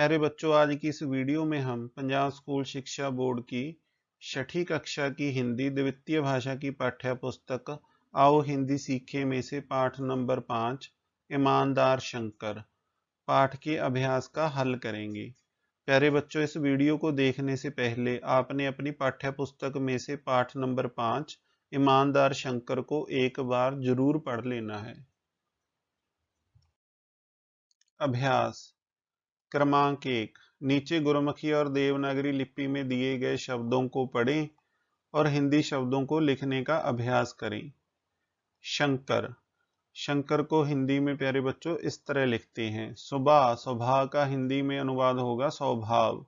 प्यारे बच्चों, आज की इस वीडियो में हम पंजाब स्कूल शिक्षा बोर्ड की 6ठी कक्षा की हिंदी द्वितीय भाषा की पाठ्य पुस्तक आओ हिंदी सीखे में से पाठ नंबर 5 ईमानदार शंकर पाठ के अभ्यास का हल करेंगे। प्यारे बच्चों, इस वीडियो को देखने से पहले आपने अपनी पाठ्य पुस्तक में से पाठ नंबर 5 ईमानदार शंकर को एक बार जरूर पढ़ लेना है। अभ्यास क्रमांक 1, नीचे गुरुमुखी और देवनागरी लिपि में दिए गए शब्दों को पढ़ें और हिंदी शब्दों को लिखने का अभ्यास करें। शंकर, शंकर को हिंदी में प्यारे बच्चों इस तरह लिखते हैं। सुबह, स्वभाव का हिंदी में अनुवाद होगा स्वभाव।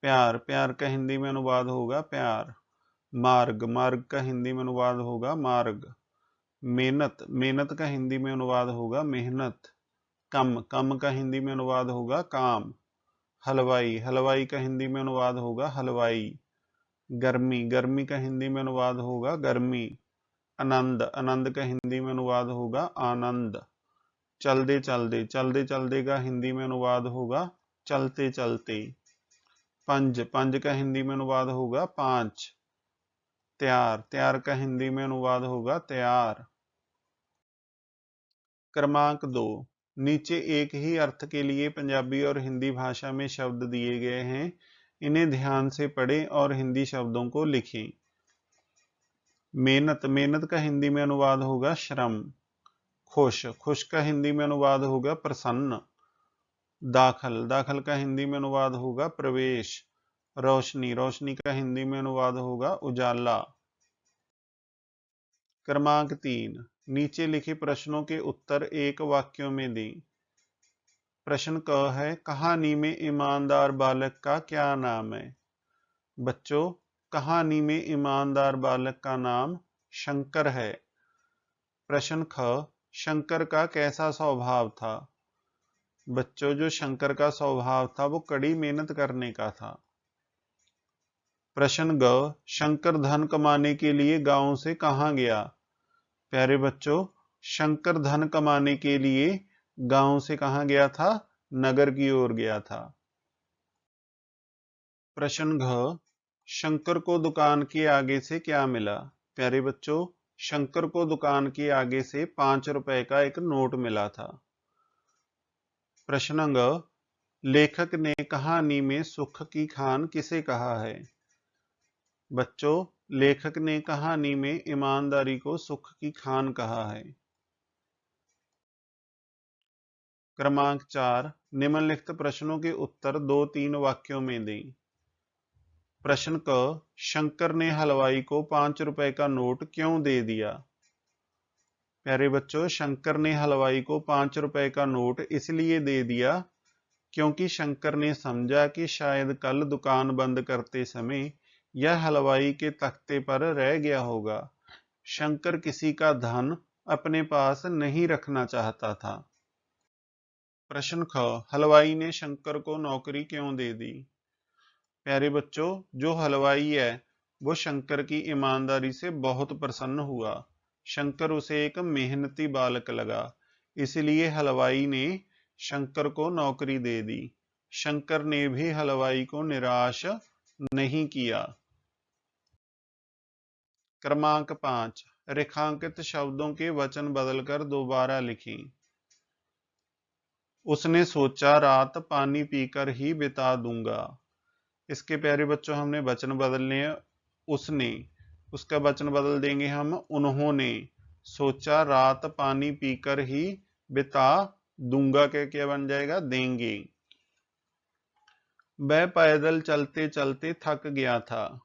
प्यार, प्यार का हिंदी में अनुवाद होगा प्यार। मार्ग, मार्ग का हिंदी में अनुवाद होगा मार्ग। मेहनत, मेहनत का हिंदी में अनुवाद होगा मेहनत। कम, कम का हिंदी में अनुवाद होगा काम। हलवाई, हलवाई का हिंदी में अनुवाद होगा हलवाई। गर्मी, गर्मी का हिंदी में अनुवाद होगा गर्मी। आनंद, आनंद का हिंदी में अनुवाद होगा आनंद। चलदे चलदे, चलदे चलदे का हिंदी में अनुवाद होगा चलते चलते। पंज, पंज का हिंदी में अनुवाद होगा पांच। त्यार, त्यार का हिंदी में अनुवाद होगा तैयार। क्रमांक 2, नीचे एक ही अर्थ के लिए पंजाबी और हिंदी भाषा में शब्द दिए गए हैं। इन्हें ध्यान से पढ़ें और हिंदी शब्दों को लिखें। मेहनत, मेहनत का हिंदी में अनुवाद होगा श्रम। खुश, खुश का हिंदी में अनुवाद होगा प्रसन्न। दाखल, दाखल का हिंदी में अनुवाद होगा प्रवेश। रोशनी, रोशनी का हिंदी में अनुवाद होगा उजाला। क्रमांक 3, नीचे लिखे प्रश्नों के उत्तर एक वाक्यों में दें। प्रश्न क है, कहानी में ईमानदार बालक का क्या नाम है? बच्चों, कहानी में ईमानदार बालक का नाम शंकर है। प्रश्न ख, शंकर का कैसा स्वभाव था? बच्चों, जो शंकर का स्वभाव था वो कड़ी मेहनत करने का था। प्रश्न ग, शंकर धन कमाने के लिए गांव से कहां गया? प्यारे बच्चों, शंकर धन कमाने के लिए गांव से कहां गया था? नगर की ओर गया था। प्रश्न घ, शंकर को दुकान के आगे से क्या मिला? प्यारे बच्चों, शंकर को दुकान के आगे से 5 रुपए का एक नोट मिला था। प्रश्न ग, लेखक ने कहानी में सुख की खान किसे कहा है? बच्चों, लेखक ने कहानी में ईमानदारी को सुख की खान कहा है। क्रमांक 4, निम्नलिखित प्रश्नों के उत्तर 2-3 वाक्यों में दें। प्रश्न क, शंकर ने हलवाई को 5 रुपए का नोट क्यों दे दिया? प्यारे बच्चों, शंकर ने हलवाई को 5 रुपए का नोट इसलिए दे दिया क्योंकि शंकर ने समझा कि शायद कल दुकान बंद करते समय यह हलवाई के तख्ते पर रह गया होगा। शंकर किसी का धन अपने पास नहीं रखना चाहता था। प्रश्न ख, हलवाई ने शंकर को नौकरी क्यों दे दी? प्यारे बच्चों, जो हलवाई है वो शंकर की ईमानदारी से बहुत प्रसन्न हुआ। शंकर उसे एक मेहनती बालक लगा, इसलिए हलवाई ने शंकर को नौकरी दे दी। शंकर ने भी हलवाई को निराश नहीं किया। क्रमांक 5, रेखांकित शब्दों के वचन बदलकर दोबारा लिखें। उसने सोचा रात पानी पीकर ही बिता दूंगा। इसके प्यारे बच्चों, हमने वचन बदलने हैं। उसने, उसका वचन बदल देंगे हम उन्होंने। सोचा रात पानी पीकर ही बिता दूंगा के क्या बन जाएगा? देंगे। वह पैदल चलते चलते थक गया था।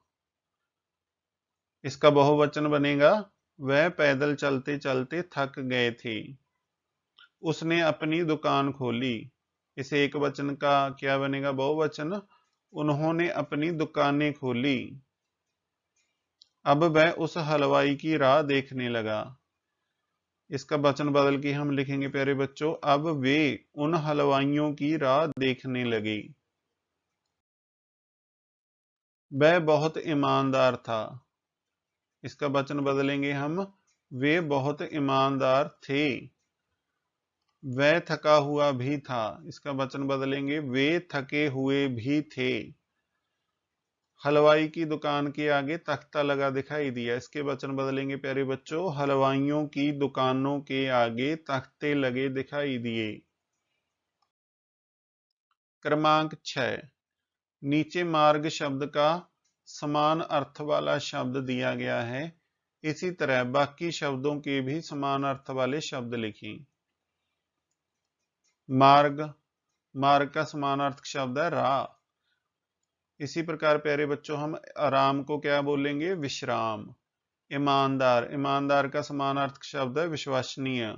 इसका बहुवचन बनेगा वह पैदल चलते चलते थक गए थे। उसने अपनी दुकान खोली। इस एक वचन का क्या बनेगा? बहुवचन। उन्होंने अपनी दुकानें खोली। अब वह उस हलवाई की राह देखने लगा। इसका वचन बदल के हम लिखेंगे प्यारे बच्चों, अब वे उन हलवाइयों की राह देखने लगे। वह बहुत ईमानदार था। इसका वचन बदलेंगे हम, वे बहुत ईमानदार थे। वह थका हुआ भी था, इसका वचन बदलेंगे वे थके हुए भी थे। हलवाई की दुकान के आगे तख्ता लगा दिखाई दिया, इसके वचन बदलेंगे प्यारे बच्चों, हलवाइयों की दुकानों के आगे तख्ते लगे दिखाई दिए। क्रमांक 6, नीचे मार्ग शब्द का समान अर्थ वाला शब्द दिया गया है, इसी तरह बाकी शब्दों के भी समान अर्थ वाले शब्द लिखें। मार्ग, मार्ग का समानार्थक शब्द है राह। इसी प्रकार प्यारे बच्चों हम आराम को क्या बोलेंगे, विश्राम। ईमानदार, ईमानदार का समानार्थक शब्द है विश्वसनीय।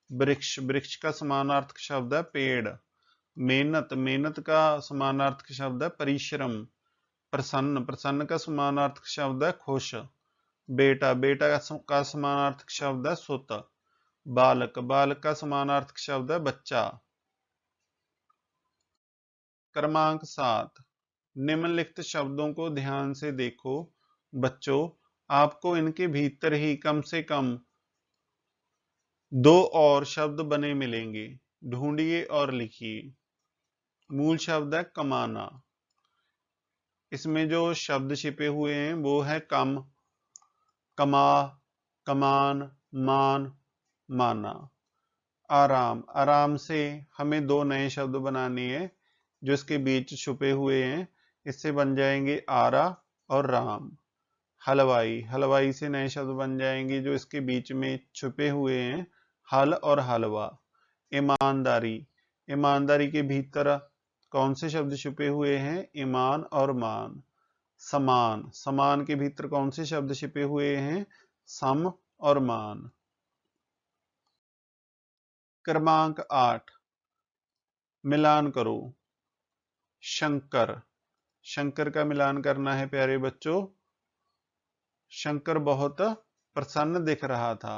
वृक्ष, वृक्ष का समानार्थक शब्द है पेड़। मेहनत, मेहनत का समानार्थक शब्द है परिश्रम। प्रसन्न, प्रसन्न का समानार्थक शब्द है खुश। बेटा, बेटा का समानार्थक शब्द है सुत। बालक, बालक का समानार्थक शब्द है बच्चा। क्रमांक 7, निम्नलिखित शब्दों को ध्यान से देखो बच्चों, आपको इनके भीतर ही कम से कम 2 और शब्द बने मिलेंगे, ढूंढिए और लिखिए। मूल शब्द है कमाना, इसमें जो शब्द छिपे हुए हैं वो है कम, कमा, कमान, मान, माना। आराम, आराम से हमें 2 नए शब्द बनाने हैं जो इसके बीच छुपे हुए हैं, इससे बन जाएंगे आरा और राम। हलवाई, हलवाई से नए शब्द बन जाएंगे जो इसके बीच में छुपे हुए हैं, हल और हलवा। ईमानदारी, ईमानदारी के भीतर कौन से शब्द छुपे हुए हैं, ईमान और मान। समान, समान के भीतर कौन से शब्द छिपे हुए हैं, सम और मान। क्रमांक 8, मिलान करो। शंकर, शंकर का मिलान करना है प्यारे बच्चों। शंकर बहुत प्रसन्न दिख रहा था।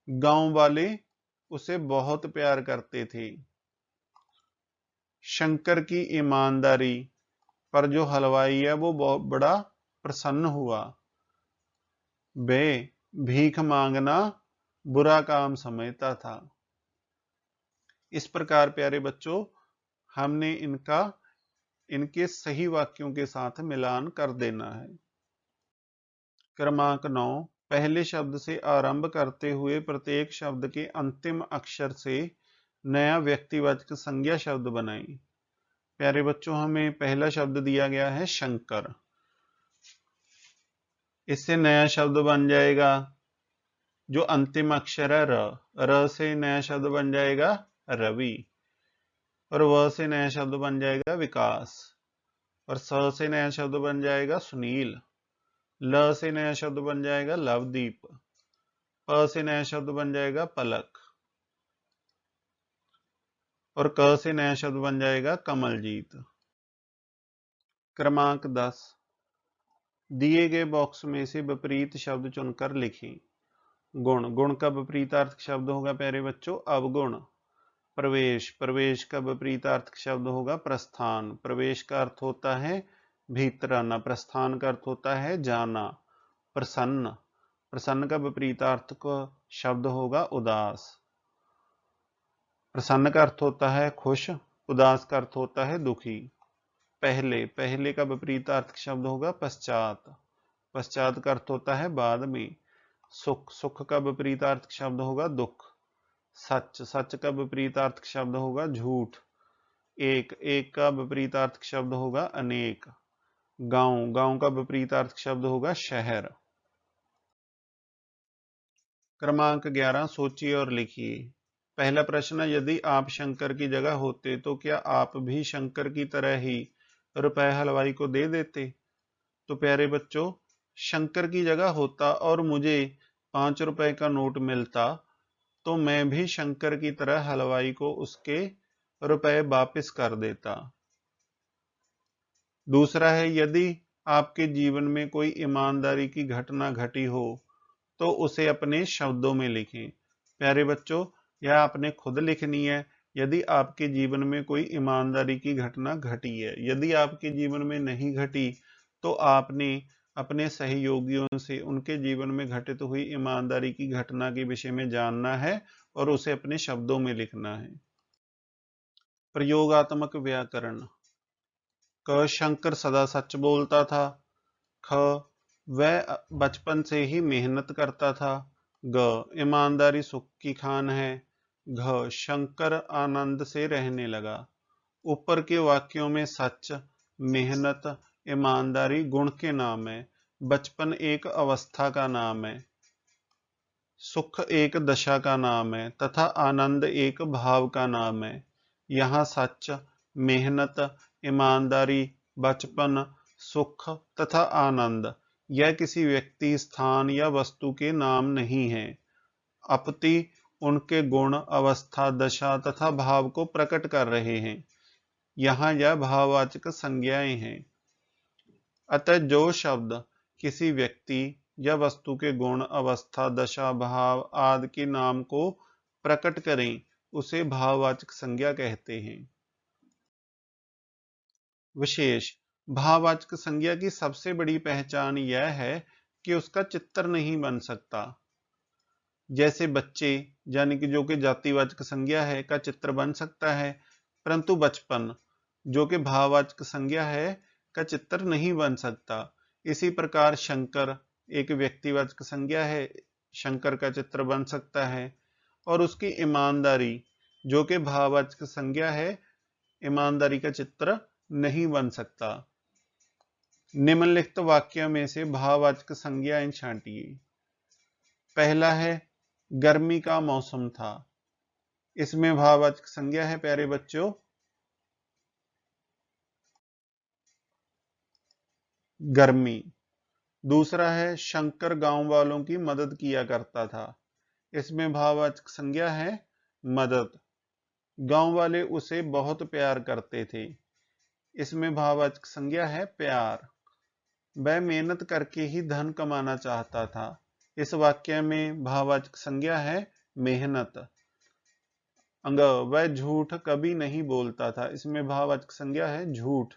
गांव वाले उसे बहुत प्यार करते थे। शंकर की ईमानदारी पर जो हलवाई है वो बहुत बड़ा प्रसन्न हुआ। वे भीख मांगना बुरा काम समझता था। इस प्रकार प्यारे बच्चों हमने इनके सही वाक्यों के साथ मिलान कर देना है। क्रमांक 9, पहले शब्द से आरंभ करते हुए प्रत्येक शब्द के अंतिम अक्षर से नया व्यक्तिवाचक संज्ञा शब्द बनाएं। प्यारे बच्चों हमें पहला शब्द दिया गया है शंकर, इससे नया शब्द बन जाएगा जो अंतिम अक्षर है र, र से नया शब्द बन जाएगा रवि, और व से नया शब्द बन जाएगा विकास, और स से नया शब्द बन जाएगा सुनील, ल से नया शब्द बन जाएगा लवदीप, प से नया शब्द बन जाएगा पलक, और क से नया शब्द बन जाएगा कमलजीत। क्रमांक 10, दिए गए बॉक्स में से विपरीत शब्द चुनकर लिखें। गुण, गुण का विपरीतार्थक शब्द होगा प्यारे बच्चों अवगुण। प्रवेश, प्रवेश का विपरीतार्थक शब्द होगा प्रस्थान। प्रवेश का अर्थ होता है भीतर आना, प्रस्थान का अर्थ होता है जाना। प्रसन्न, प्रसन्न का विपरीतार्थक शब्द होगा उदास। प्रसन्न का अर्थ होता है खुश, उदास का अर्थ होता है दुखी। पहले, पहले का विपरीतार्थक शब्द होगा पश्चात। पश्चात का अर्थ होता है बाद में। सुख, सुख का विपरीतार्थक शब्द होगा दुख। सच, सच का विपरीतार्थक शब्द होगा झूठ। एक, एक का विपरीतार्थक शब्द होगा अनेक। गांव, गांव का विपरीतार्थक शब्द होगा शहर। क्रमांक 11, सोचिए और लिखिए। पहला प्रश्न, यदि आप शंकर की जगह होते तो क्या आप भी शंकर की तरह ही रुपए हलवाई को दे देते? तो प्यारे बच्चों शंकर की जगह होता और मुझे 5 रुपए का नोट मिलता तो मैं भी शंकर की तरह हलवाई को उसके रुपए वापस कर देता। दूसरा है, यदि आपके जीवन में कोई ईमानदारी की घटना घटी हो तो उसे अपने शब्दों में लिखें। प्यारे बच्चों यह आपने खुद लिखनी है। यदि आपके जीवन में कोई ईमानदारी की घटना घटी है, यदि आपके जीवन में नहीं घटी तो आपने अपने सहयोगियों से उनके जीवन में घटित हुई ईमानदारी की घटना के विषय में जानना है और उसे अपने शब्दों में लिखना है। प्रयोगात्मक व्याकरण। क, शंकर सदा सच बोलता था। ख, वह बचपन से ही मेहनत करता था। ग, ईमानदारी सुख की खान है। घ, शंकर आनंद से रहने लगा। ऊपर के वाक्यों में सच, मेहनत, ईमानदारी गुण के नाम है। बचपन एक अवस्था का नाम है, सुख एक दशा का नाम है तथा आनंद एक भाव का नाम है। यहाँ सच, मेहनत, ईमानदारी, बचपन, सुख तथा आनंद यह किसी व्यक्ति, स्थान या वस्तु के नाम नहीं है, अपितु उनके गुण, अवस्था, दशा तथा भाव को प्रकट कर रहे हैं। यहाँ यह भाववाचक संज्ञाएं हैं। अतः जो शब्द किसी व्यक्ति या वस्तु के गुण, अवस्था, दशा, भाव आदि के नाम को प्रकट करें उसे भाववाचक संज्ञा कहते हैं। विशेष। भाववाचक संज्ञा की सबसे बड़ी पहचान यह है कि उसका चित्र नहीं बन सकता। जैसे बच्चे यानी कि जो कि जातिवाचक संज्ञा है का चित्र बन सकता है, परंतु बचपन जो कि भाववाचक संज्ञा है का चित्र नहीं बन सकता। इसी प्रकार शंकर एक व्यक्तिवाचक संज्ञा है, शंकर का चित्र बन सकता है। और उसकी ईमानदारी जो कि भाववाचक संज्ञा है, ईमानदारी का चित्र नहीं बन सकता। निम्नलिखित वाक्यों में से भाववाचक संज्ञाएं छांटिए। पहला है गर्मी का मौसम था। इसमें भाववाचक संज्ञा है प्यारे बच्चों गर्मी। दूसरा है शंकर गांव वालों की मदद किया करता था। इसमें भाववाचक संज्ञा है मदद। गांव वाले उसे बहुत प्यार करते थे। इसमें भाववाचक संज्ञा है प्यार। वह मेहनत करके ही धन कमाना चाहता था। इस वाक्य में भाववाचक संज्ञा है मेहनत। अंग, वह झूठ कभी नहीं बोलता था। इसमें भाववाचक संज्ञा है झूठ।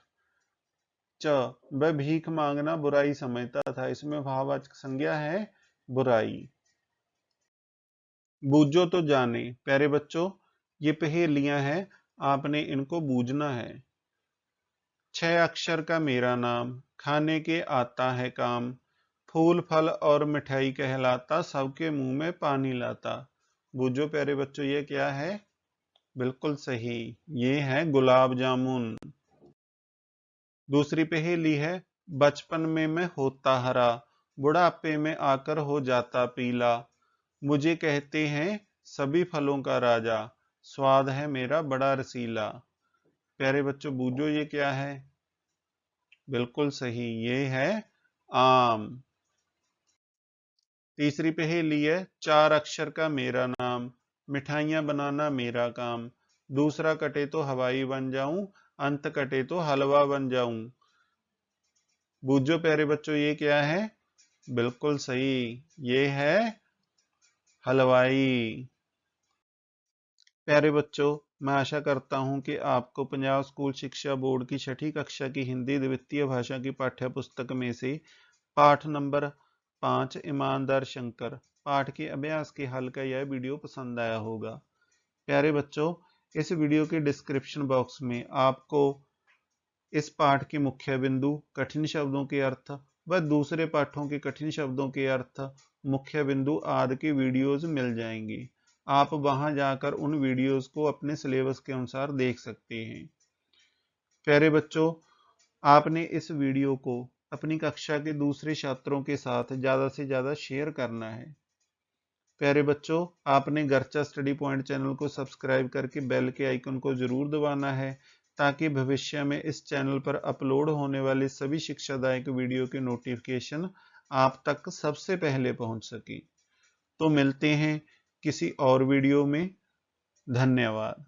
च, वह भीख मांगना बुराई समझता था। इसमें भाववाचक संज्ञा है बुराई। बूझो तो जाने प्यारे बच्चों ये पहेलियां हैं, आपने इनको बूझना है। 6 अक्षर का मेरा नाम, खाने के आता है काम, फूल फल और मिठाई कहलाता, सबके मुंह में पानी लाता। बूझो प्यारे बच्चों ये क्या है? बिल्कुल सही, ये है गुलाब जामुन। दूसरी पहेली है बचपन में मैं होता हरा, बुढ़ापे में आकर हो जाता पीला, मुझे कहते हैं सभी फलों का राजा, स्वाद है मेरा बड़ा रसीला। प्यारे बच्चों बूझो ये क्या है? बिल्कुल सही, ये है आम। तीसरी पहेली है 4 अक्षर का मेरा नाम, मिठाइयां बनाना मेरा काम, दूसरा कटे तो हवाई बन जाऊं, अंत कटे तो हलवा बन जाऊं। बूझो प्यारे बच्चों ये क्या है? बिल्कुल सही, ये है हलवाई। प्यारे बच्चों मैं आशा करता हूं कि आपको पंजाब स्कूल शिक्षा बोर्ड की 6ठी कक्षा की हिंदी द्वितीय भाषा की पाठ्य पुस्तक में से पाठ नंबर 5 ईमानदार शंकर पाठ के अभ्यास के हल का यह वीडियो पसंद आया होगा। प्यारे बच्चों इस वीडियो के डिस्क्रिप्शन बॉक्स में आपको इस पाठ के मुख्य बिंदु, कठिन शब्दों के अर्थ व दूसरे पाठों के कठिन शब्दों के अर्थ, मुख्य बिंदु आदि की वीडियोज मिल जाएंगी। आप वहां जाकर उन वीडियोज को अपने सिलेबस के अनुसार देख सकते हैं। प्यारे बच्चों आपने इस वीडियो को अपनी कक्षा के दूसरे छात्रों के साथ ज्यादा से ज्यादा शेयर करना है। प्यारे बच्चों आपने गर्चा स्टडी पॉइंट चैनल को सब्सक्राइब करके बेल के आइकन को जरूर दबाना है ताकि भविष्य में इस चैनल पर अपलोड होने वाले सभी शिक्षादायक वीडियो के नोटिफिकेशन आप तक सबसे पहले पहुंच सके। तो मिलते हैं किसी और वीडियो में। धन्यवाद।